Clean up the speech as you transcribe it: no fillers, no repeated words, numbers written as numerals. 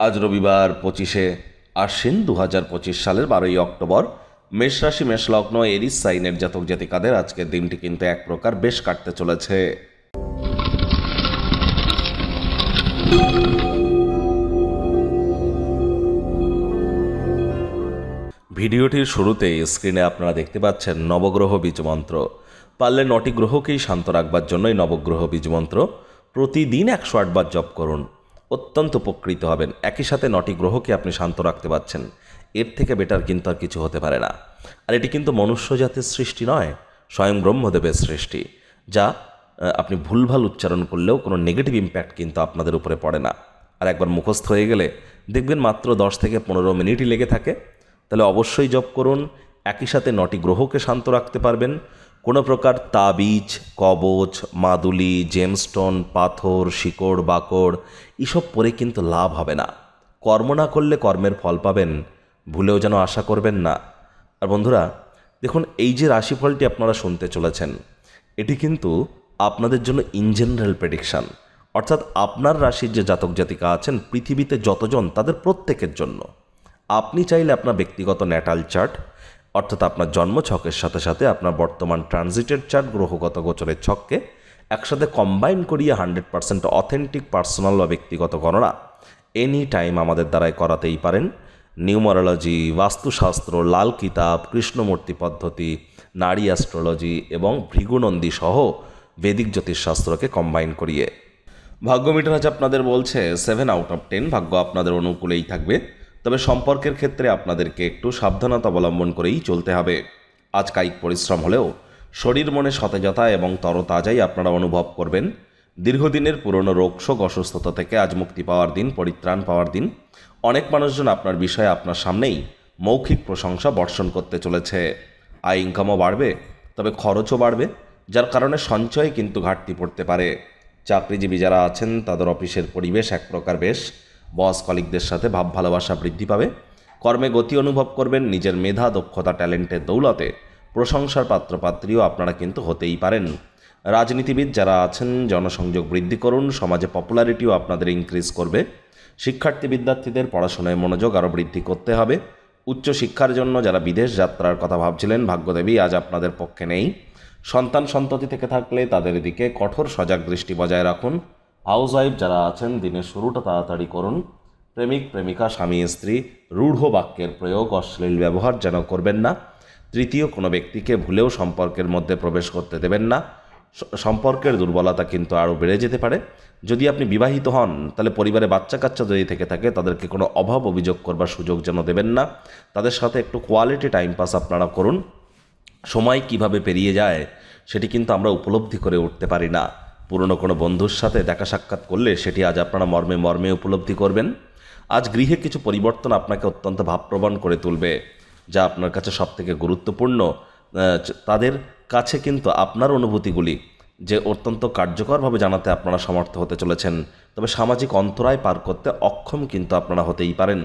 আজ রবিবার 25শে আশ্বিন 2025 সালের 12ই অক্টোবর। মেষ রাশি মেষ লগ্ন এরিস সাইনের জাতক জাতিকাদের আজকের দিনটি কিন্তু এক প্রকার বেশ কাটতে চলেছে। ভিডিওটির শুরুতে স্ক্রিনে আপনারা দেখতে পাচ্ছেন নবগ্রহ বীজমন্ত্র। পারলে 9টি গ্রহকেই শান্ত রাখবার জন্যই নবগ্রহ বীজমন্ত্র প্রতিদিন 108 বার জপ করুন, অত্যন্ত উপকৃত হবেন। একই সাথে 9টি গ্রহকে আপনি শান্ত রাখতে পারছেন, এর থেকে বেটার কিন্তু আর কিছু হতে পারে না। আর এটি কিন্তু মনুষ্য জাতির সৃষ্টি নয়, স্বয়ং ব্রহ্মদেবের সৃষ্টি, যা আপনি ভুলভাল উচ্চারণ করলেও কোনো নেগেটিভ ইম্প্যাক্ট কিন্তু আপনাদের উপরে পড়ে না। আর একবার মুখস্থ হয়ে গেলে দেখবেন মাত্র 10 থেকে 15 মিনিটই লেগে থাকে। তাহলে অবশ্যই জপ করুন, একই সাথে 9টি গ্রহকে শান্ত রাখতে পারবেন। কোনো প্রকার তাবিজ, কবচ, মাদুলি, জেমস্টোন, পাথর, শিকড়, বাকড় এসব পরে কিন্তু লাভ হবে না। কর্ম না করলে কর্মের ফল পাবেন, ভুলেও যেন আশা করবেন না। আর বন্ধুরা দেখুন, এই যে রাশিফলটি আপনারা শুনতে চলেছেন, এটি কিন্তু আপনাদের জন্য ইন জেনারেল প্রেডিকশান, অর্থাৎ আপনার রাশির যে জাতক জাতিকা আছেন পৃথিবীতে যতজন, তাদের প্রত্যেকের জন্য। আপনি চাইলে আপনার ব্যক্তিগত ন্যাটাল চার্ট, অর্থাৎ আপনার জন্ম ছকের সাথে সাথে আপনার বর্তমান ট্রানজিটের চার্ট, গ্রহগত গোচরের ছককে একসাথে কম্বাইন করিয়ে 100% অথেন্টিক পার্সোনাল বা ব্যক্তিগত গণনা এনি টাইম আমাদের দ্বারাই করাতেই পারেন। নিউমারোলজি, বাস্তুশাস্ত্র, লাল কিতাব, কৃষ্ণমূর্তি পদ্ধতি, নারী অ্যাস্ট্রোলজি এবং ভৃগুনন্দী সহ বৈদিক জ্যোতিষশাস্ত্রকে কম্বাইন করিয়ে। ভাগ্য মিটার আজ আপনাদের বলছে 7 আউট অফ 10, ভাগ্য আপনাদের অনুকূলেই থাকবে। তবে সম্পর্কের ক্ষেত্রে আপনাদেরকে একটু সাবধানতা অবলম্বন করেই চলতে হবে। আজ কায়িক পরিশ্রম হলেও শরীর মনে সতেজতা এবং তরতাজাই আপনারা অনুভব করবেন। দীর্ঘদিনের পুরনো রোগশোক অসুস্থতা থেকে আজ মুক্তি পাওয়ার দিন, পরিত্রাণ পাওয়ার দিন। অনেক মানুষজন আপনার বিষয়ে আপনার সামনেই মৌখিক প্রশংসা বর্ষণ করতে চলেছে। আয় ইনকামও বাড়বে, তবে খরচও বাড়বে, যার কারণে সঞ্চয়ে কিন্তু ঘাটতি পড়তে পারে। চাকরিজীবী যারা আছেন তাদের অফিসের পরিবেশ এক প্রকার বেশ, বস কলিগদের সাথে ভাব ভালোবাসা বৃদ্ধি পাবে। কর্মে গতি অনুভব করবেন, নিজের মেধা, দক্ষতা, ট্যালেন্টের দৌলতে প্রশংসার পাত্রপাত্রীও আপনারা কিন্তু হতেই পারেন। রাজনীতিবিদ যারা আছেন জনসংযোগ বৃদ্ধি করুন, সমাজে পপুলারিটিও আপনাদের ইনক্রিজ করবে। শিক্ষার্থী বিদ্যার্থীদের পড়াশোনায় মনোযোগ আরও বৃদ্ধি করতে হবে। উচ্চশিক্ষার জন্য যারা বিদেশ যাত্রার কথা ভাবছিলেন, ভাগ্যদেবী আজ আপনাদের পক্ষে নেই। সন্তান সন্ততি থেকে থাকলে তাদের দিকে কঠোর সজাগ দৃষ্টি বজায় রাখুন। হাউসওয়াইফ যারা আছেন দিনের শুরুটা তাড়াতাড়ি করুন। প্রেমিক প্রেমিকা, স্বামী স্ত্রী রূঢ় বাক্যের প্রয়োগ, অশ্লীল ব্যবহার যেন করবেন না। তৃতীয় কোনো ব্যক্তিকে ভুলেও সম্পর্কের মধ্যে প্রবেশ করতে দেবেন না। সম্পর্কের দুর্বলতা কিন্তু আরও বেড়ে যেতে পারে। যদি আপনি বিবাহিত হন তাহলে পরিবারে বাচ্চা কাচ্চা যদি থেকে থাকে তাদেরকে কোনো অভাব অভিযোগ করবার সুযোগ যেন দেবেন না। তাদের সাথে একটু কোয়ালিটি টাইম পাস আপনারা করুন। সময় কিভাবে পেরিয়ে যায় সেটি কিন্তু আমরা উপলব্ধি করে উঠতে পারি না। পুরনো কোনো বন্ধুর সাথে দেখা সাক্ষাৎ করলে সেটি আজ আপনারা মর্মে মর্মে উপলব্ধি করবেন। আজ গৃহে কিছু পরিবর্তন আপনাকে অত্যন্ত ভাবপ্রবণ করে তুলবে, যা আপনার কাছে সবথেকে গুরুত্বপূর্ণ। তাদের কাছে কিন্তু আপনার অনুভূতিগুলি যে অত্যন্ত কার্যকরভাবে জানাতে আপনারা সমর্থ হতে চলেছেন। তবে সামাজিক অন্তরায় পার করতে অক্ষম কিন্তু আপনারা হতেই পারেন।